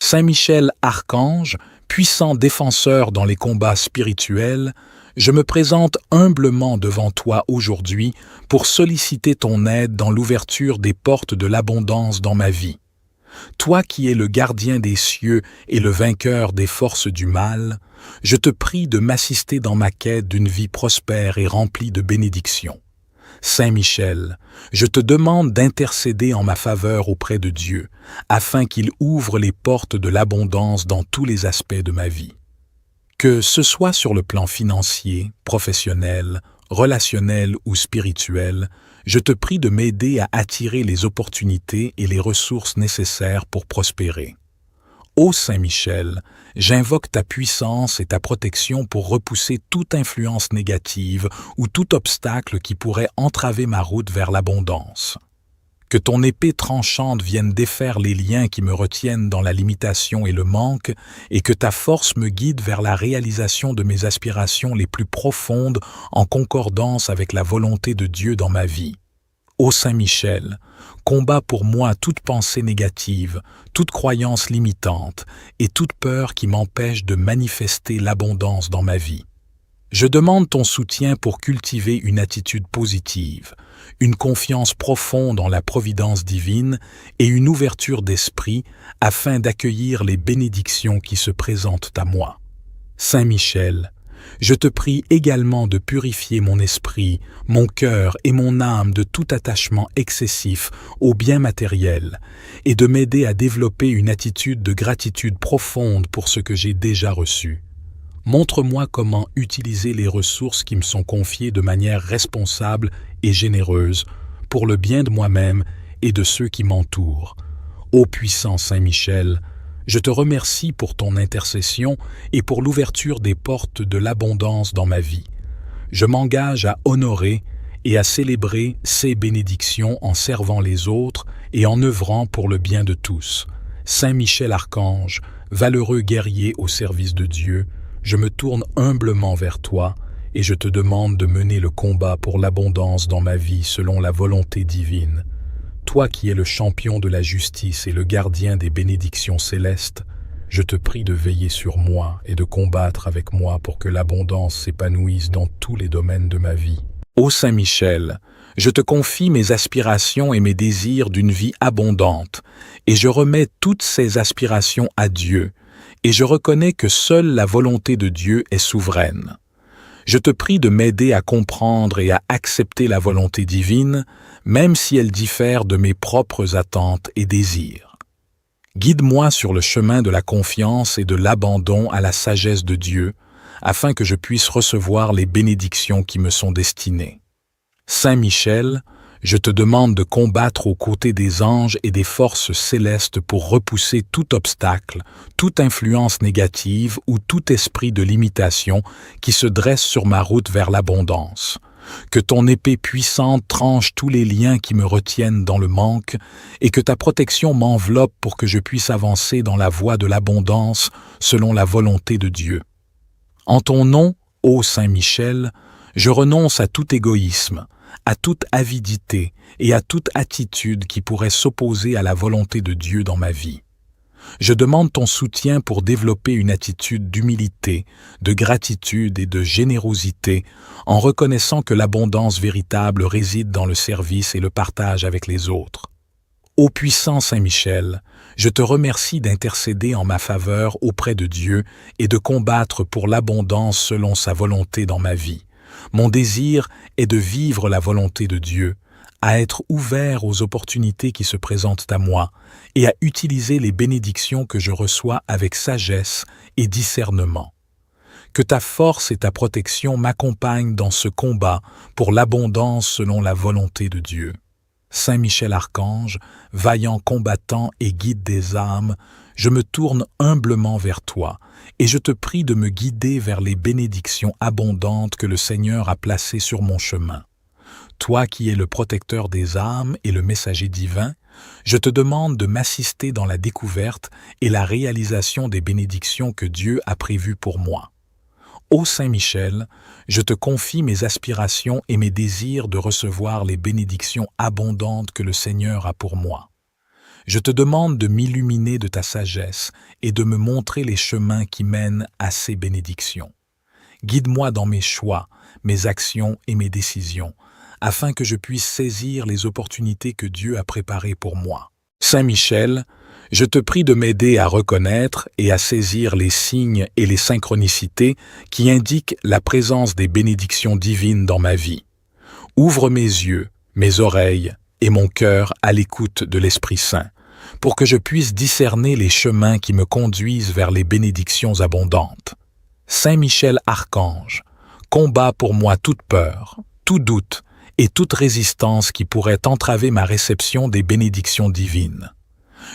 Saint Michel Archange, puissant défenseur dans les combats spirituels, je me présente humblement devant toi aujourd'hui pour solliciter ton aide dans l'ouverture des portes de l'abondance dans ma vie. Toi qui es le gardien des cieux et le vainqueur des forces du mal, je te prie de m'assister dans ma quête d'une vie prospère et remplie de bénédictions. Saint Michel, je te demande d'intercéder en ma faveur auprès de Dieu, afin qu'il ouvre les portes de l'abondance dans tous les aspects de ma vie. Que ce soit sur le plan financier, professionnel, relationnel ou spirituel, je te prie de m'aider à attirer les opportunités et les ressources nécessaires pour prospérer. Ô Saint Michel, j'invoque ta puissance et ta protection pour repousser toute influence négative ou tout obstacle qui pourrait entraver ma route vers l'abondance. Que ton épée tranchante vienne défaire les liens qui me retiennent dans la limitation et le manque, et que ta force me guide vers la réalisation de mes aspirations les plus profondes en concordance avec la volonté de Dieu dans ma vie. Ô Saint Michel, combat pour moi toute pensée négative, toute croyance limitante et toute peur qui m'empêche de manifester l'abondance dans ma vie. Je demande ton soutien pour cultiver une attitude positive, une confiance profonde en la providence divine et une ouverture d'esprit afin d'accueillir les bénédictions qui se présentent à moi. Saint Michel, je te prie également de purifier mon esprit, mon cœur et mon âme de tout attachement excessif aux biens matériels et de m'aider à développer une attitude de gratitude profonde pour ce que j'ai déjà reçu. Montre-moi comment utiliser les ressources qui me sont confiées de manière responsable et généreuse pour le bien de moi-même et de ceux qui m'entourent. Ô puissant Saint Michel, je te remercie pour ton intercession et pour l'ouverture des portes de l'abondance dans ma vie. Je m'engage à honorer et à célébrer ces bénédictions en servant les autres et en œuvrant pour le bien de tous. Saint Michel Archange, valeureux guerrier au service de Dieu, je me tourne humblement vers toi et je te demande de mener le combat pour l'abondance dans ma vie selon la volonté divine. Toi qui es le champion de la justice et le gardien des bénédictions célestes, je te prie de veiller sur moi et de combattre avec moi pour que l'abondance s'épanouisse dans tous les domaines de ma vie. Ô Saint Michel, je te confie mes aspirations et mes désirs d'une vie abondante, et je remets toutes ces aspirations à Dieu, et je reconnais que seule la volonté de Dieu est souveraine. Je te prie de m'aider à comprendre et à accepter la volonté divine, même si elle diffère de mes propres attentes et désirs. Guide-moi sur le chemin de la confiance et de l'abandon à la sagesse de Dieu, afin que je puisse recevoir les bénédictions qui me sont destinées. Saint Michel, je te demande de combattre aux côtés des anges et des forces célestes pour repousser tout obstacle, toute influence négative ou tout esprit de limitation qui se dresse sur ma route vers l'abondance. Que ton épée puissante tranche tous les liens qui me retiennent dans le manque et que ta protection m'enveloppe pour que je puisse avancer dans la voie de l'abondance selon la volonté de Dieu. En ton nom, ô Saint Michel, je renonce à tout égoïsme, à toute avidité et à toute attitude qui pourrait s'opposer à la volonté de Dieu dans ma vie. Je demande ton soutien pour développer une attitude d'humilité, de gratitude et de générosité en reconnaissant que l'abondance véritable réside dans le service et le partage avec les autres. Ô puissant Saint Michel, je te remercie d'intercéder en ma faveur auprès de Dieu et de combattre pour l'abondance selon sa volonté dans ma vie. Mon désir est de vivre la volonté de Dieu, à être ouvert aux opportunités qui se présentent à moi et à utiliser les bénédictions que je reçois avec sagesse et discernement. Que ta force et ta protection m'accompagnent dans ce combat pour l'abondance selon la volonté de Dieu. Saint Michel Archange, vaillant combattant et guide des âmes, je me tourne humblement vers toi et je te prie de me guider vers les bénédictions abondantes que le Seigneur a placées sur mon chemin. Toi qui es le protecteur des âmes et le messager divin, je te demande de m'assister dans la découverte et la réalisation des bénédictions que Dieu a prévues pour moi. Ô Saint Michel, je te confie mes aspirations et mes désirs de recevoir les bénédictions abondantes que le Seigneur a pour moi. Je te demande de m'illuminer de ta sagesse et de me montrer les chemins qui mènent à ces bénédictions. Guide-moi dans mes choix, mes actions et mes décisions, afin que je puisse saisir les opportunités que Dieu a préparées pour moi. Saint Michel, je te prie de m'aider à reconnaître et à saisir les signes et les synchronicités qui indiquent la présence des bénédictions divines dans ma vie. Ouvre mes yeux, mes oreilles et mon cœur à l'écoute de l'Esprit Saint, pour que je puisse discerner les chemins qui me conduisent vers les bénédictions abondantes. Saint Michel Archange, combat pour moi toute peur, tout doute et toute résistance qui pourrait entraver ma réception des bénédictions divines.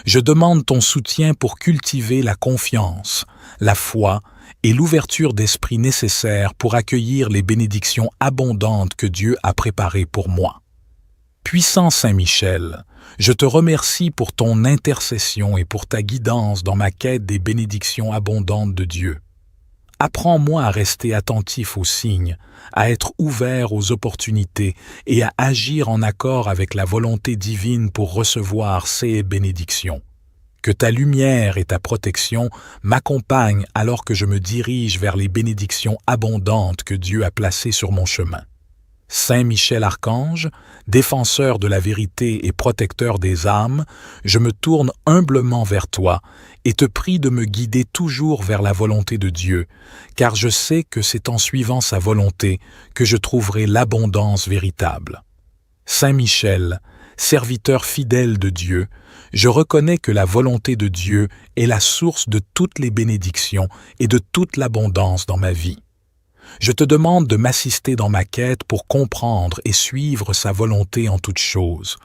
Je demande ton soutien pour cultiver la confiance, la foi et l'ouverture d'esprit nécessaires pour accueillir les bénédictions abondantes que Dieu a préparées pour moi. Puissant Saint Michel, je te remercie pour ton intercession et pour ta guidance dans ma quête des bénédictions abondantes de Dieu. Apprends-moi à rester attentif aux signes, à être ouvert aux opportunités et à agir en accord avec la volonté divine pour recevoir ces bénédictions. Que ta lumière et ta protection m'accompagnent alors que je me dirige vers les bénédictions abondantes que Dieu a placées sur mon chemin. Saint Michel Archange, défenseur de la vérité et protecteur des âmes, je me tourne humblement vers toi et te prie de me guider toujours vers la volonté de Dieu, car je sais que c'est en suivant sa volonté que je trouverai l'abondance véritable. Saint Michel, serviteur fidèle de Dieu, je reconnais que la volonté de Dieu est la source de toutes les bénédictions et de toute l'abondance dans ma vie. Je te demande de m'assister dans ma quête pour comprendre et suivre sa volonté en toutes choses.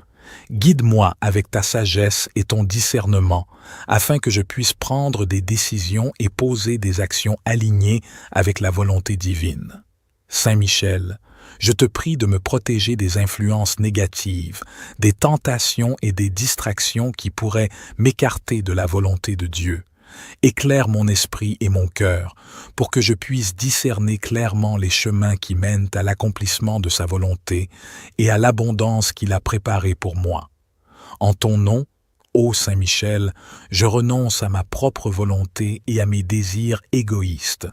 Guide-moi avec ta sagesse et ton discernement, afin que je puisse prendre des décisions et poser des actions alignées avec la volonté divine. Saint Michel, je te prie de me protéger des influences négatives, des tentations et des distractions qui pourraient m'écarter de la volonté de Dieu. Éclaire mon esprit et mon cœur pour que je puisse discerner clairement les chemins qui mènent à l'accomplissement de sa volonté et à l'abondance qu'il a préparée pour moi. En ton nom, ô Saint Michel, je renonce à ma propre volonté et à mes désirs égoïstes.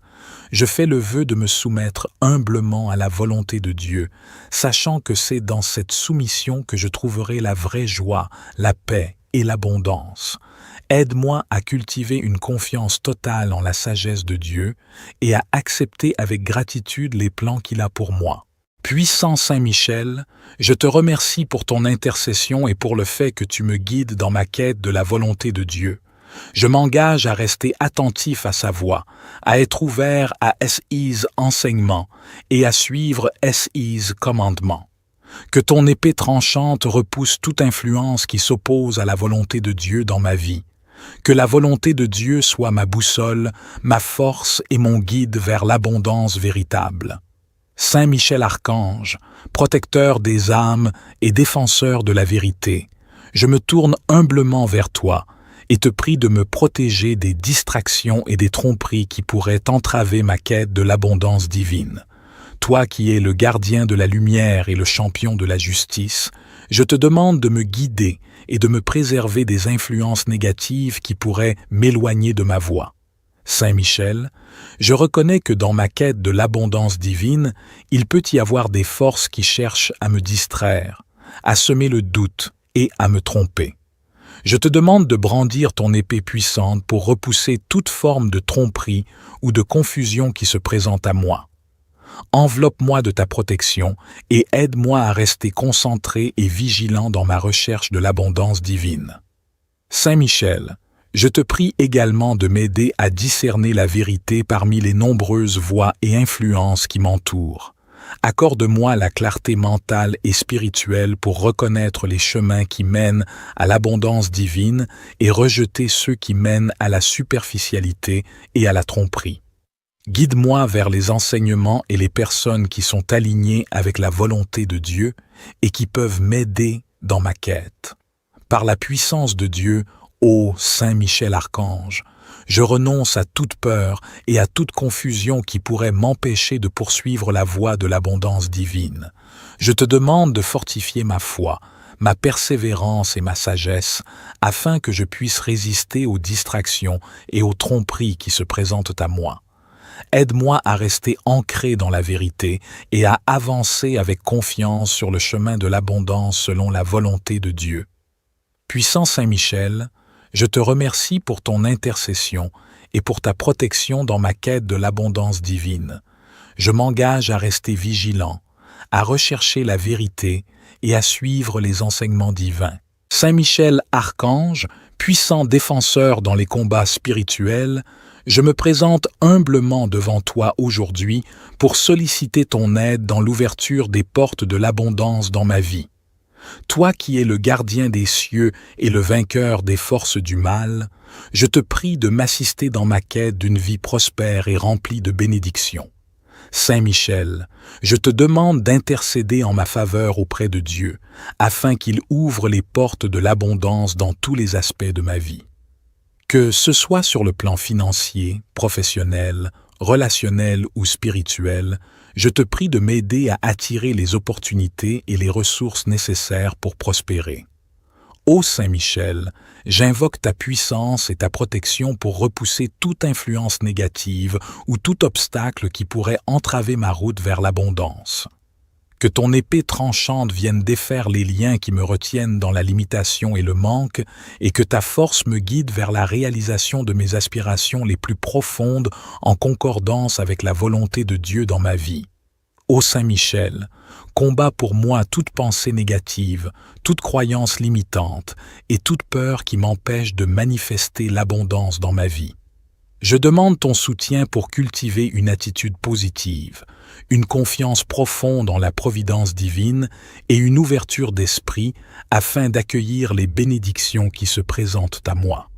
Je fais le vœu de me soumettre humblement à la volonté de Dieu, sachant que c'est dans cette soumission que je trouverai la vraie joie, la paix et l'abondance. Aide-moi à cultiver une confiance totale en la sagesse de Dieu et à accepter avec gratitude les plans qu'il a pour moi. Puissant Saint Michel, je te remercie pour ton intercession et pour le fait que tu me guides dans ma quête de la volonté de Dieu. Je m'engage à rester attentif à sa voix, à être ouvert à SI's enseignements et à suivre SI's commandements. Que ton épée tranchante repousse toute influence qui s'oppose à la volonté de Dieu dans ma vie. Que la volonté de Dieu soit ma boussole, ma force et mon guide vers l'abondance véritable. Saint Michel Archange, protecteur des âmes et défenseur de la vérité, je me tourne humblement vers toi et te prie de me protéger des distractions et des tromperies qui pourraient entraver ma quête de l'abondance divine. Toi qui es le gardien de la lumière et le champion de la justice, je te demande de me guider et de me préserver des influences négatives qui pourraient m'éloigner de ma voie. Saint Michel, je reconnais que dans ma quête de l'abondance divine, il peut y avoir des forces qui cherchent à me distraire, à semer le doute et à me tromper. Je te demande de brandir ton épée puissante pour repousser toute forme de tromperie ou de confusion qui se présente à moi. Enveloppe-moi de ta protection et aide-moi à rester concentré et vigilant dans ma recherche de l'abondance divine. Saint Michel, je te prie également de m'aider à discerner la vérité parmi les nombreuses voix et influences qui m'entourent. Accorde-moi la clarté mentale et spirituelle pour reconnaître les chemins qui mènent à l'abondance divine et rejeter ceux qui mènent à la superficialité et à la tromperie. Guide-moi vers les enseignements et les personnes qui sont alignées avec la volonté de Dieu et qui peuvent m'aider dans ma quête. Par la puissance de Dieu, ô Saint Michel Archange, je renonce à toute peur et à toute confusion qui pourrait m'empêcher de poursuivre la voie de l'abondance divine. Je te demande de fortifier ma foi, ma persévérance et ma sagesse, afin que je puisse résister aux distractions et aux tromperies qui se présentent à moi. Aide-moi à rester ancré dans la vérité et à avancer avec confiance sur le chemin de l'abondance selon la volonté de Dieu. Puissant Saint Michel, je te remercie pour ton intercession et pour ta protection dans ma quête de l'abondance divine. Je m'engage à rester vigilant, à rechercher la vérité et à suivre les enseignements divins. Saint Michel Archange, puissant défenseur dans les combats spirituels, je me présente humblement devant toi aujourd'hui pour solliciter ton aide dans l'ouverture des portes de l'abondance dans ma vie. Toi qui es le gardien des cieux et le vainqueur des forces du mal, je te prie de m'assister dans ma quête d'une vie prospère et remplie de bénédictions. Saint Michel, je te demande d'intercéder en ma faveur auprès de Dieu, afin qu'il ouvre les portes de l'abondance dans tous les aspects de ma vie. Que ce soit sur le plan financier, professionnel, relationnel ou spirituel, je te prie de m'aider à attirer les opportunités et les ressources nécessaires pour prospérer. Ô Saint Michel, j'invoque ta puissance et ta protection pour repousser toute influence négative ou tout obstacle qui pourrait entraver ma route vers l'abondance. Que ton épée tranchante vienne défaire les liens qui me retiennent dans la limitation et le manque, et que ta force me guide vers la réalisation de mes aspirations les plus profondes en concordance avec la volonté de Dieu dans ma vie. Ô Saint Michel, combat pour moi toute pensée négative, toute croyance limitante et toute peur qui m'empêche de manifester l'abondance dans ma vie. Je demande ton soutien pour cultiver une attitude positive, une confiance profonde en la providence divine et une ouverture d'esprit afin d'accueillir les bénédictions qui se présentent à moi.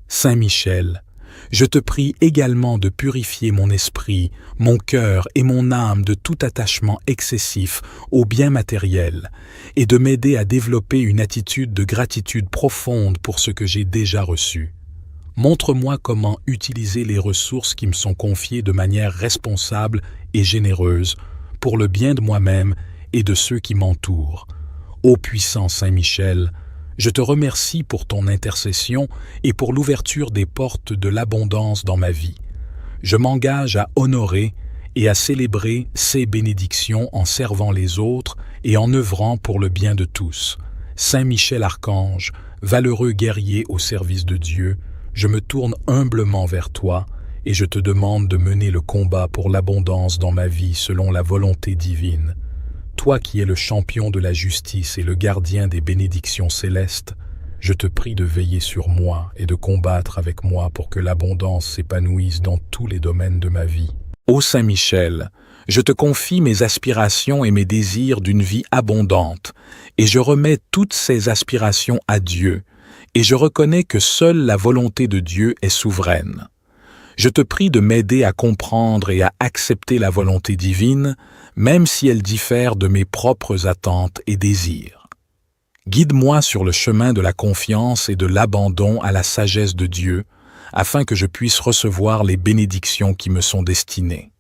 Saint Michel, je te prie également de purifier mon esprit, mon cœur et mon âme de tout attachement excessif aux biens matériels et de m'aider à développer une attitude de gratitude profonde pour ce que j'ai déjà reçu. Montre-moi comment utiliser les ressources qui me sont confiées de manière responsable et généreuse pour le bien de moi-même et de ceux qui m'entourent. Ô puissant Saint Michel, je te remercie pour ton intercession et pour l'ouverture des portes de l'abondance dans ma vie. Je m'engage à honorer et à célébrer ces bénédictions en servant les autres et en œuvrant pour le bien de tous. Saint Michel Archange, valeureux guerrier au service de Dieu, je me tourne humblement vers toi et je te demande de mener le combat pour l'abondance dans ma vie selon la volonté divine. Toi qui es le champion de la justice et le gardien des bénédictions célestes, je te prie de veiller sur moi et de combattre avec moi pour que l'abondance s'épanouisse dans tous les domaines de ma vie. Ô Saint Michel, je te confie mes aspirations et mes désirs d'une vie abondante, et je remets toutes ces aspirations à Dieu, et je reconnais que seule la volonté de Dieu est souveraine. Je te prie de m'aider à comprendre et à accepter la volonté divine, même si elle diffère de mes propres attentes et désirs. Guide-moi sur le chemin de la confiance et de l'abandon à la sagesse de Dieu, afin que je puisse recevoir les bénédictions qui me sont destinées.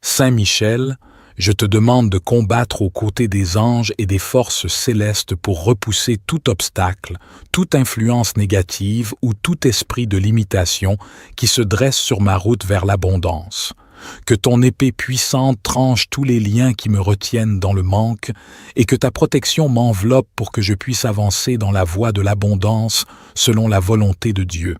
Saint Michel, je te demande de combattre aux côtés des anges et des forces célestes pour repousser tout obstacle, toute influence négative ou tout esprit de limitation qui se dresse sur ma route vers l'abondance. Que ton épée puissante tranche tous les liens qui me retiennent dans le manque et que ta protection m'enveloppe pour que je puisse avancer dans la voie de l'abondance selon la volonté de Dieu.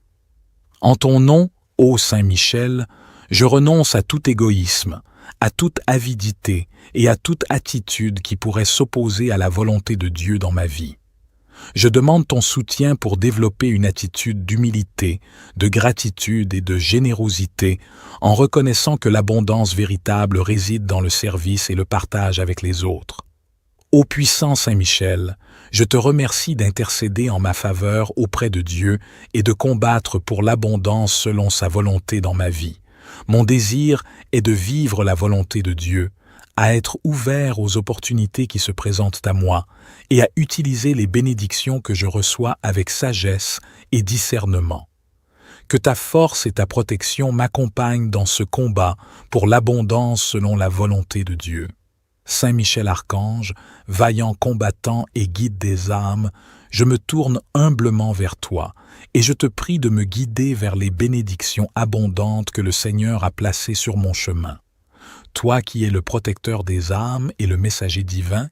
En ton nom, ô Saint Michel, je renonce à tout égoïsme, à toute avidité et à toute attitude qui pourrait s'opposer à la volonté de Dieu dans ma vie. Je demande ton soutien pour développer une attitude d'humilité, de gratitude et de générosité en reconnaissant que l'abondance véritable réside dans le service et le partage avec les autres. Ô puissant Saint Michel, je te remercie d'intercéder en ma faveur auprès de Dieu et de combattre pour l'abondance selon sa volonté dans ma vie. Mon désir est de vivre la volonté de Dieu, à être ouvert aux opportunités qui se présentent à moi et à utiliser les bénédictions que je reçois avec sagesse et discernement. Que ta force et ta protection m'accompagnent dans ce combat pour l'abondance selon la volonté de Dieu. Saint Michel Archange, vaillant combattant et guide des âmes, je me tourne humblement vers toi, et je te prie de me guider vers les bénédictions abondantes que le Seigneur a placées sur mon chemin. Toi qui es le protecteur des âmes et le messager divin,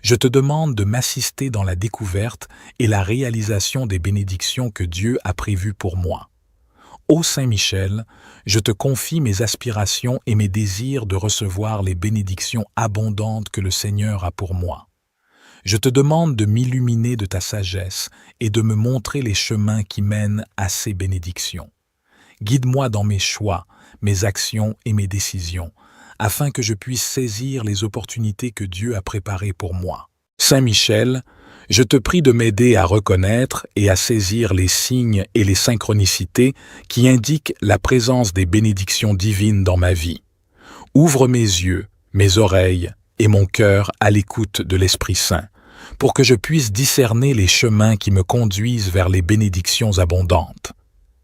je te demande de m'assister dans la découverte et la réalisation des bénédictions que Dieu a prévues pour moi. Ô Saint Michel, je te confie mes aspirations et mes désirs de recevoir les bénédictions abondantes que le Seigneur a pour moi. Je te demande de m'illuminer de ta sagesse et de me montrer les chemins qui mènent à ces bénédictions. Guide-moi dans mes choix, mes actions et mes décisions, afin que je puisse saisir les opportunités que Dieu a préparées pour moi. Saint Michel, je te prie de m'aider à reconnaître et à saisir les signes et les synchronicités qui indiquent la présence des bénédictions divines dans ma vie. Ouvre mes yeux, mes oreilles et mon cœur à l'écoute de l'Esprit Saint, pour que je puisse discerner les chemins qui me conduisent vers les bénédictions abondantes.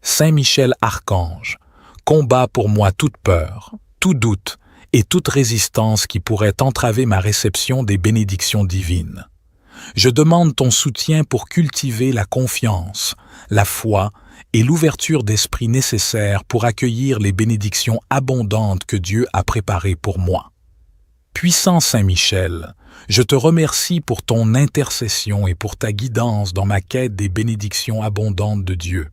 Saint Michel Archange, combat pour moi toute peur, tout doute et toute résistance qui pourrait entraver ma réception des bénédictions divines. Je demande ton soutien pour cultiver la confiance, la foi et l'ouverture d'esprit nécessaires pour accueillir les bénédictions abondantes que Dieu a préparées pour moi. Puissant Saint Michel, je te remercie pour ton intercession et pour ta guidance dans ma quête des bénédictions abondantes de Dieu.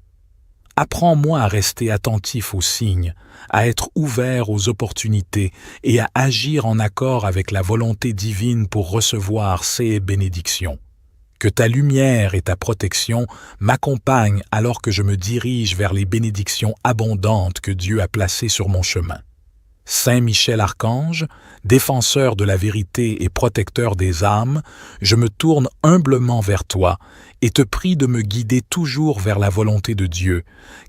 Apprends-moi à rester attentif aux signes, à être ouvert aux opportunités et à agir en accord avec la volonté divine pour recevoir ces bénédictions. Que ta lumière et ta protection m'accompagnent alors que je me dirige vers les bénédictions abondantes que Dieu a placées sur mon chemin. Saint Michel Archange, défenseur de la vérité et protecteur des âmes, je me tourne humblement vers toi et te prie de me guider toujours vers la volonté de Dieu,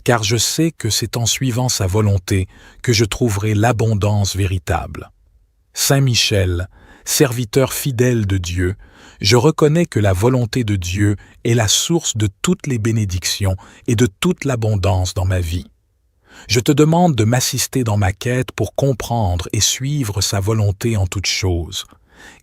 car je sais que c'est en suivant sa volonté que je trouverai l'abondance véritable. Saint Michel, serviteur fidèle de Dieu, je reconnais que la volonté de Dieu est la source de toutes les bénédictions et de toute l'abondance dans ma vie. Je te demande de m'assister dans ma quête pour comprendre et suivre sa volonté en toutes choses.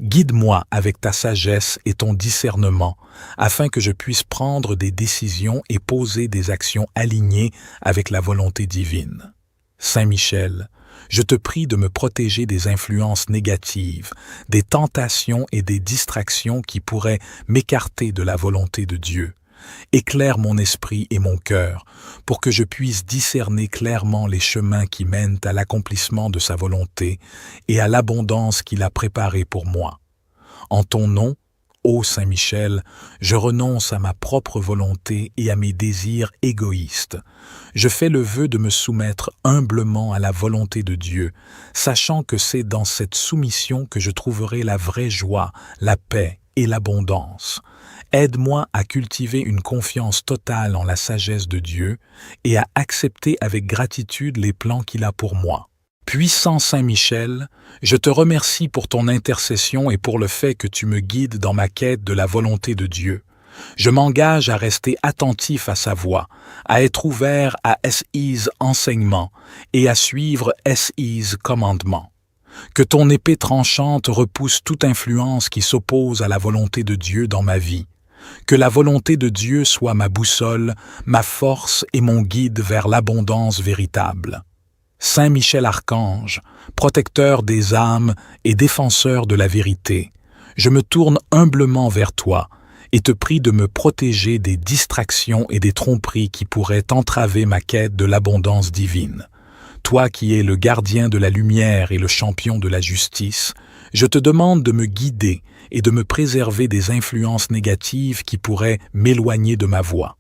Guide-moi avec ta sagesse et ton discernement, afin que je puisse prendre des décisions et poser des actions alignées avec la volonté divine. Saint Michel, je te prie de me protéger des influences négatives, des tentations et des distractions qui pourraient m'écarter de la volonté de Dieu. Éclaire mon esprit et mon cœur pour que je puisse discerner clairement les chemins qui mènent à l'accomplissement de sa volonté et à l'abondance qu'il a préparée pour moi. En ton nom, ô Saint Michel, je renonce à ma propre volonté et à mes désirs égoïstes. Je fais le vœu de me soumettre humblement à la volonté de Dieu, sachant que c'est dans cette soumission que je trouverai la vraie joie, la paix et l'abondance. Aide-moi à cultiver une confiance totale en la sagesse de Dieu et à accepter avec gratitude les plans qu'il a pour moi. Puissant Saint Michel, je te remercie pour ton intercession et pour le fait que tu me guides dans ma quête de la volonté de Dieu. Je m'engage à rester attentif à sa voix, à être ouvert à SI's enseignements et à suivre SI's commandements. Que ton épée tranchante repousse toute influence qui s'oppose à la volonté de Dieu dans ma vie. Que la volonté de Dieu soit ma boussole, ma force et mon guide vers l'abondance véritable. Saint Michel Archange, protecteur des âmes et défenseur de la vérité, je me tourne humblement vers toi et te prie de me protéger des distractions et des tromperies qui pourraient entraver ma quête de l'abondance divine. Toi qui es le gardien de la lumière et le champion de la justice, je te demande de me guider et de me préserver des influences négatives qui pourraient m'éloigner de ma voie.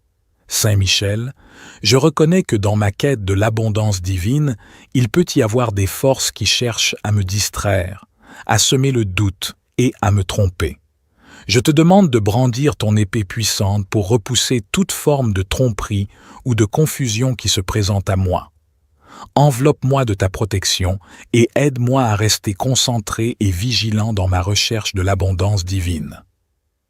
Saint Michel, je reconnais que dans ma quête de l'abondance divine, il peut y avoir des forces qui cherchent à me distraire, à semer le doute et à me tromper. Je te demande de brandir ton épée puissante pour repousser toute forme de tromperie ou de confusion qui se présente à moi. Enveloppe-moi de ta protection et aide-moi à rester concentré et vigilant dans ma recherche de l'abondance divine.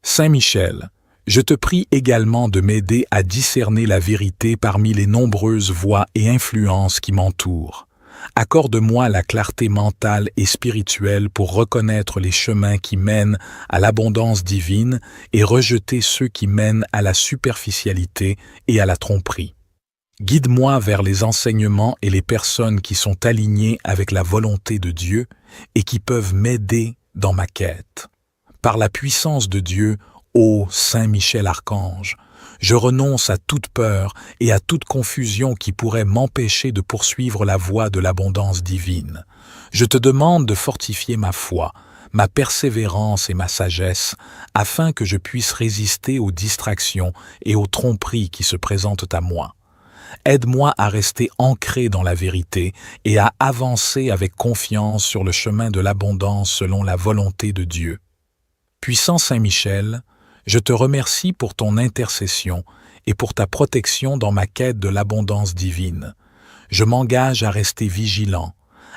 Saint Michel, je te prie également de m'aider à discerner la vérité parmi les nombreuses voix et influences qui m'entourent. Accorde-moi la clarté mentale et spirituelle pour reconnaître les chemins qui mènent à l'abondance divine et rejeter ceux qui mènent à la superficialité et à la tromperie. Guide-moi vers les enseignements et les personnes qui sont alignées avec la volonté de Dieu et qui peuvent m'aider dans ma quête. Par la puissance de Dieu, ô Saint Michel Archange, je renonce à toute peur et à toute confusion qui pourrait m'empêcher de poursuivre la voie de l'abondance divine. Je te demande de fortifier ma foi, ma persévérance et ma sagesse, afin que je puisse résister aux distractions et aux tromperies qui se présentent à moi. Aide-moi à rester ancré dans la vérité et à avancer avec confiance sur le chemin de l'abondance selon la volonté de Dieu. Puissant Saint Michel, je te remercie pour ton intercession et pour ta protection dans ma quête de l'abondance divine. Je m'engage à rester vigilant,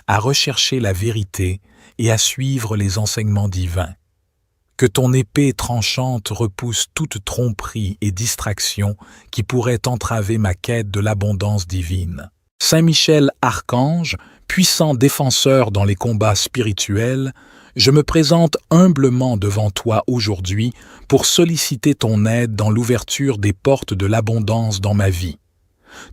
à rechercher la vérité et à suivre les enseignements divins. Que ton épée tranchante repousse toute tromperie et distraction qui pourrait entraver ma quête de l'abondance divine. Saint Michel Archange, puissant défenseur dans les combats spirituels, je me présente humblement devant toi aujourd'hui pour solliciter ton aide dans l'ouverture des portes de l'abondance dans ma vie.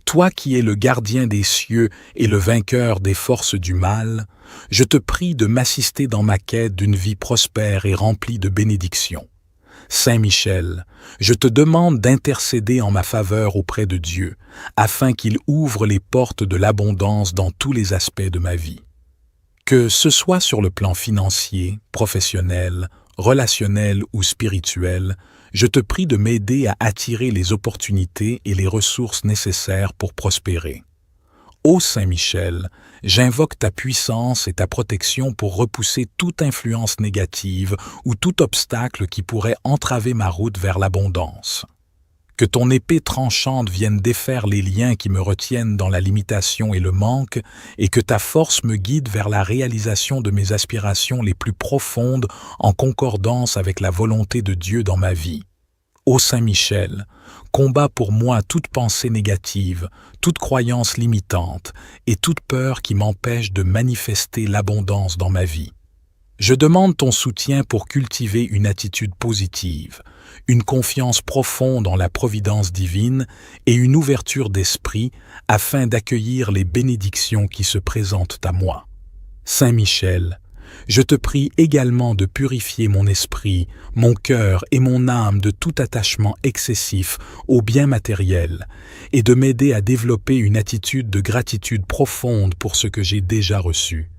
Toi qui es le gardien des cieux et le vainqueur des forces du mal, je te prie de m'assister dans ma quête d'une vie prospère et remplie de bénédictions. Saint Michel, je te demande d'intercéder en ma faveur auprès de Dieu, afin qu'il ouvre les portes de l'abondance dans tous les aspects de ma vie. Que ce soit sur le plan financier, professionnel, relationnel ou spirituel, je te prie de m'aider à attirer les opportunités et les ressources nécessaires pour prospérer. Ô Saint Michel, j'invoque ta puissance et ta protection pour repousser toute influence négative ou tout obstacle qui pourrait entraver ma route vers l'abondance. Que ton épée tranchante vienne défaire les liens qui me retiennent dans la limitation et le manque, et que ta force me guide vers la réalisation de mes aspirations les plus profondes en concordance avec la volonté de Dieu dans ma vie. Ô Saint Michel, combat pour moi toute pensée négative, toute croyance limitante et toute peur qui m'empêche de manifester l'abondance dans ma vie. Je demande ton soutien pour cultiver une attitude positive, une confiance profonde en la providence divine et une ouverture d'esprit afin d'accueillir les bénédictions qui se présentent à moi. Saint Michel, je te prie également de purifier mon esprit, mon cœur et mon âme de tout attachement excessif aux biens matériels et de m'aider à développer une attitude de gratitude profonde pour ce que j'ai déjà reçu.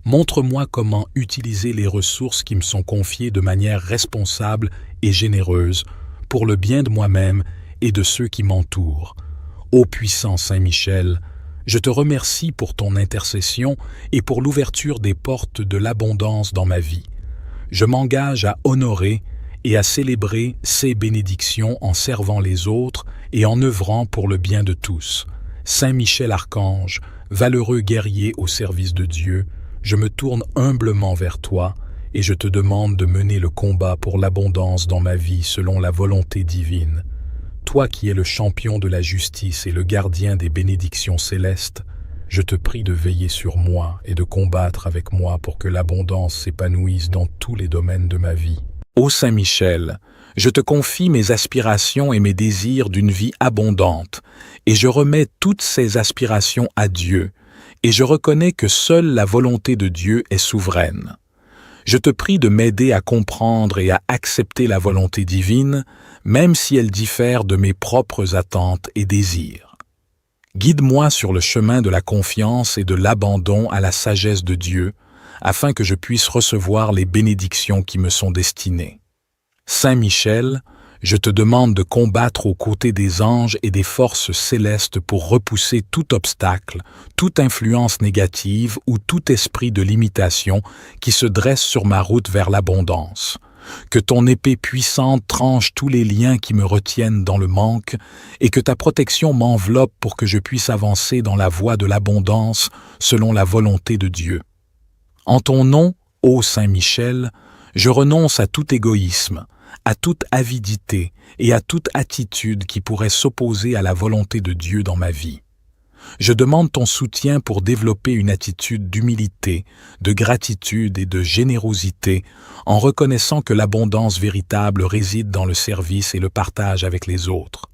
Montre-moi comment utiliser les ressources qui me sont confiées de manière responsable et généreuse pour le bien de moi-même et de ceux qui m'entourent. Ô puissant Saint Michel, je te remercie pour ton intercession et pour l'ouverture des portes de l'abondance dans ma vie. Je m'engage à honorer et à célébrer ces bénédictions en servant les autres et en œuvrant pour le bien de tous. Saint Michel Archange, valeureux guerrier au service de Dieu, je me tourne humblement vers toi et je te demande de mener le combat pour l'abondance dans ma vie selon la volonté divine. Toi qui es le champion de la justice et le gardien des bénédictions célestes, je te prie de veiller sur moi et de combattre avec moi pour que l'abondance s'épanouisse dans tous les domaines de ma vie. Ô Saint Michel, je te confie mes aspirations et mes désirs d'une vie abondante, et je remets toutes ces aspirations à Dieu, et je reconnais que seule la volonté de Dieu est souveraine. Je te prie de m'aider à comprendre et à accepter la volonté divine, même si elle diffère de mes propres attentes et désirs. Guide-moi sur le chemin de la confiance et de l'abandon à la sagesse de Dieu, afin que je puisse recevoir les bénédictions qui me sont destinées. Saint Michel, je te demande de combattre aux côtés des anges et des forces célestes pour repousser tout obstacle, toute influence négative ou tout esprit de limitation qui se dresse sur ma route vers l'abondance. Que ton épée puissante tranche tous les liens qui me retiennent dans le manque et que ta protection m'enveloppe pour que je puisse avancer dans la voie de l'abondance selon la volonté de Dieu. En ton nom, ô Saint Michel, je renonce à tout égoïsme, à toute avidité et à toute attitude qui pourrait s'opposer à la volonté de Dieu dans ma vie. Je demande ton soutien pour développer une attitude d'humilité, de gratitude et de générosité, en reconnaissant que l'abondance véritable réside dans le service et le partage avec les autres.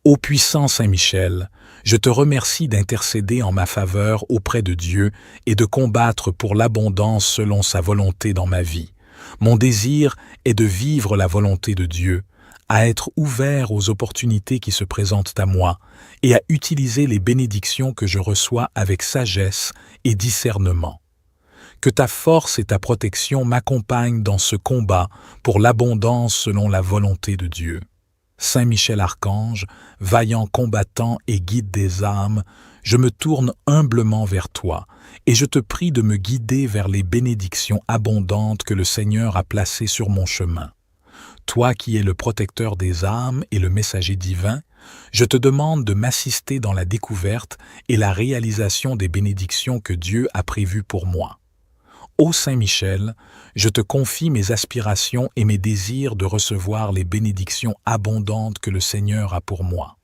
Ô puissant Saint Michel, je te remercie d'intercéder en ma faveur auprès de Dieu et de combattre pour l'abondance selon sa volonté dans ma vie. Mon désir est de vivre la volonté de Dieu, à être ouvert aux opportunités qui se présentent à moi et à utiliser les bénédictions que je reçois avec sagesse et discernement. Que ta force et ta protection m'accompagnent dans ce combat pour l'abondance selon la volonté de Dieu. Saint Michel Archange, vaillant combattant et guide des âmes, je me tourne humblement vers toi et je te prie de me guider vers les bénédictions abondantes que le Seigneur a placées sur mon chemin. Toi qui es le protecteur des âmes et le messager divin, je te demande de m'assister dans la découverte et la réalisation des bénédictions que Dieu a prévues pour moi. Ô Saint Michel, je te confie mes aspirations et mes désirs de recevoir les bénédictions abondantes que le Seigneur a pour moi.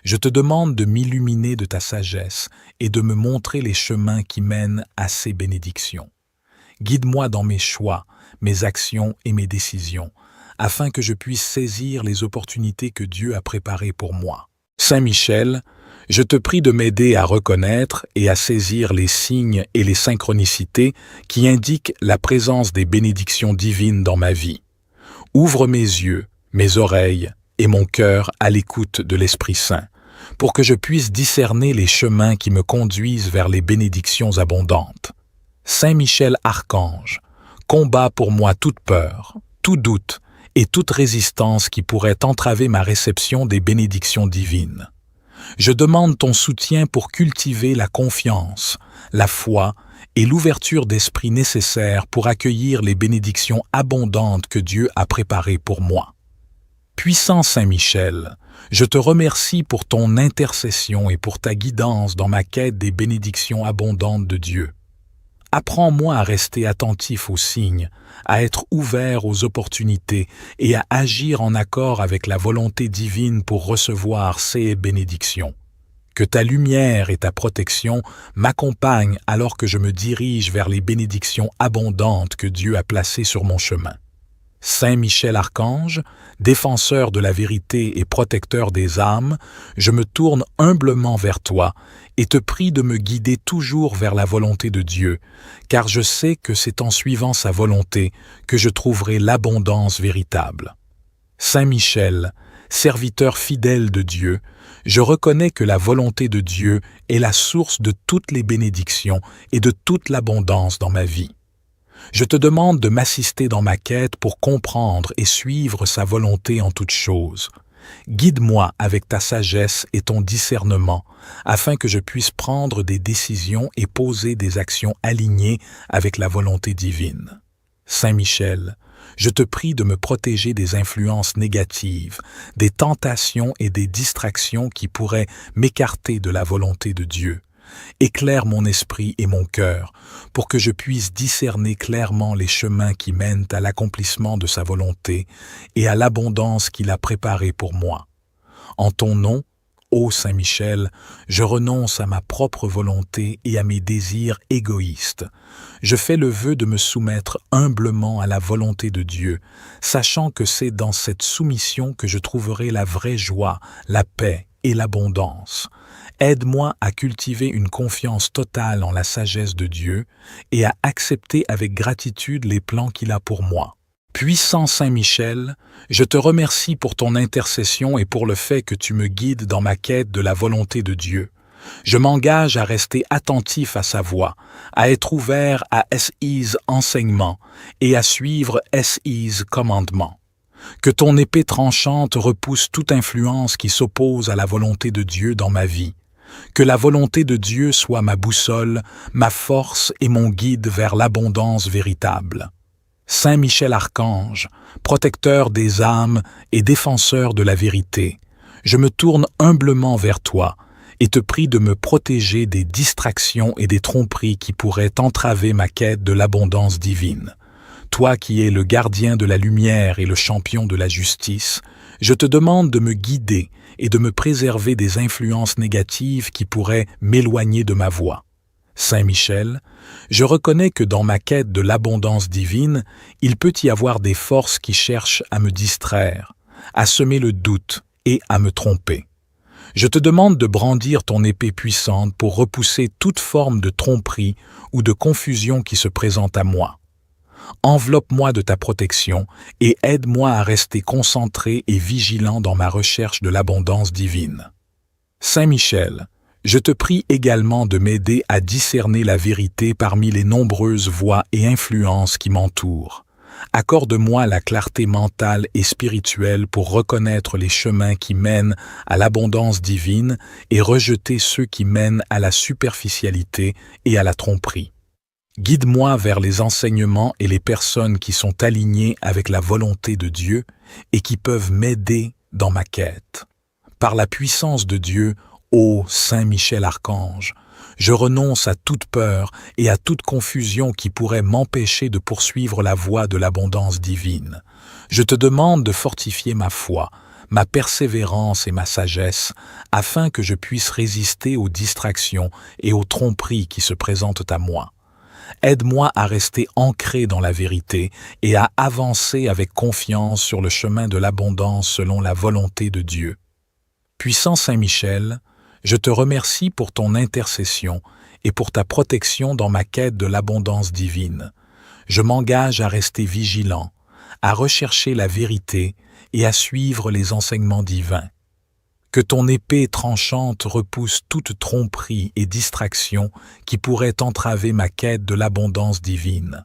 Je te demande de m'illuminer de ta sagesse et de me montrer les chemins qui mènent à ces bénédictions. Guide-moi dans mes choix, mes actions et mes décisions, afin que je puisse saisir les opportunités que Dieu a préparées pour moi. Saint Michel, je te prie de m'aider à reconnaître et à saisir les signes et les synchronicités qui indiquent la présence des bénédictions divines dans ma vie. Ouvre mes yeux, mes oreilles et mon cœur à l'écoute de l'Esprit Saint, pour que je puisse discerner les chemins qui me conduisent vers les bénédictions abondantes. Saint Michel Archange, combat pour moi toute peur, tout doute et toute résistance qui pourrait entraver ma réception des bénédictions divines. Je demande ton soutien pour cultiver la confiance, la foi et l'ouverture d'esprit nécessaires pour accueillir les bénédictions abondantes que Dieu a préparées pour moi. Puissant Saint Michel, je te remercie pour ton intercession et pour ta guidance dans ma quête des bénédictions abondantes de Dieu. Apprends-moi à rester attentif aux signes, à être ouvert aux opportunités et à agir en accord avec la volonté divine pour recevoir ces bénédictions. Que ta lumière et ta protection m'accompagnent alors que je me dirige vers les bénédictions abondantes que Dieu a placées sur mon chemin. Saint Michel Archange, défenseur de la vérité et protecteur des âmes, je me tourne humblement vers toi et te prie de me guider toujours vers la volonté de Dieu, car je sais que c'est en suivant sa volonté que je trouverai l'abondance véritable. Saint Michel, serviteur fidèle de Dieu, je reconnais que la volonté de Dieu est la source de toutes les bénédictions et de toute l'abondance dans ma vie. Je te demande de m'assister dans ma quête pour comprendre et suivre sa volonté en toutes choses. Guide-moi avec ta sagesse et ton discernement, afin que je puisse prendre des décisions et poser des actions alignées avec la volonté divine. Saint Michel, je te prie de me protéger des influences négatives, des tentations et des distractions qui pourraient m'écarter de la volonté de Dieu. Éclaire mon esprit et mon cœur pour que je puisse discerner clairement les chemins qui mènent à l'accomplissement de sa volonté et à l'abondance qu'il a préparée pour moi. En ton nom, ô Saint Michel, je renonce à ma propre volonté et à mes désirs égoïstes. Je fais le vœu de me soumettre humblement à la volonté de Dieu, sachant que c'est dans cette soumission que je trouverai la vraie joie, la paix et l'abondance. Aide-moi à cultiver une confiance totale en la sagesse de Dieu et à accepter avec gratitude les plans qu'il a pour moi. Puissant Saint Michel, je te remercie pour ton intercession et pour le fait que tu me guides dans ma quête de la volonté de Dieu. Je m'engage à rester attentif à sa voix, à être ouvert à SI's enseignements et à suivre SI's commandements. Que ton épée tranchante repousse toute influence qui s'oppose à la volonté de Dieu dans ma vie. Que la volonté de Dieu soit ma boussole, ma force et mon guide vers l'abondance véritable. Saint Michel Archange, protecteur des âmes et défenseur de la vérité, je me tourne humblement vers toi et te prie de me protéger des distractions et des tromperies qui pourraient entraver ma quête de l'abondance divine. Toi qui es le gardien de la lumière et le champion de la justice, je te demande de me guider et de me préserver des influences négatives qui pourraient m'éloigner de ma voie. Saint Michel, je reconnais que dans ma quête de l'abondance divine, il peut y avoir des forces qui cherchent à me distraire, à semer le doute et à me tromper. Je te demande de brandir ton épée puissante pour repousser toute forme de tromperie ou de confusion qui se présente à moi. Enveloppe-moi de ta protection et aide-moi à rester concentré et vigilant dans ma recherche de l'abondance divine. Saint Michel, je te prie également de m'aider à discerner la vérité parmi les nombreuses voix et influences qui m'entourent. Accorde-moi la clarté mentale et spirituelle pour reconnaître les chemins qui mènent à l'abondance divine et rejeter ceux qui mènent à la superficialité et à la tromperie. Guide-moi vers les enseignements et les personnes qui sont alignées avec la volonté de Dieu et qui peuvent m'aider dans ma quête. Par la puissance de Dieu, ô Saint Michel Archange, je renonce à toute peur et à toute confusion qui pourrait m'empêcher de poursuivre la voie de l'abondance divine. Je te demande de fortifier ma foi, ma persévérance et ma sagesse, afin que je puisse résister aux distractions et aux tromperies qui se présentent à moi. Aide-moi à rester ancré dans la vérité et à avancer avec confiance sur le chemin de l'abondance selon la volonté de Dieu. Puissant Saint Michel, je te remercie pour ton intercession et pour ta protection dans ma quête de l'abondance divine. Je m'engage à rester vigilant, à rechercher la vérité et à suivre les enseignements divins. Que ton épée tranchante repousse toute tromperie et distraction qui pourrait entraver ma quête de l'abondance divine.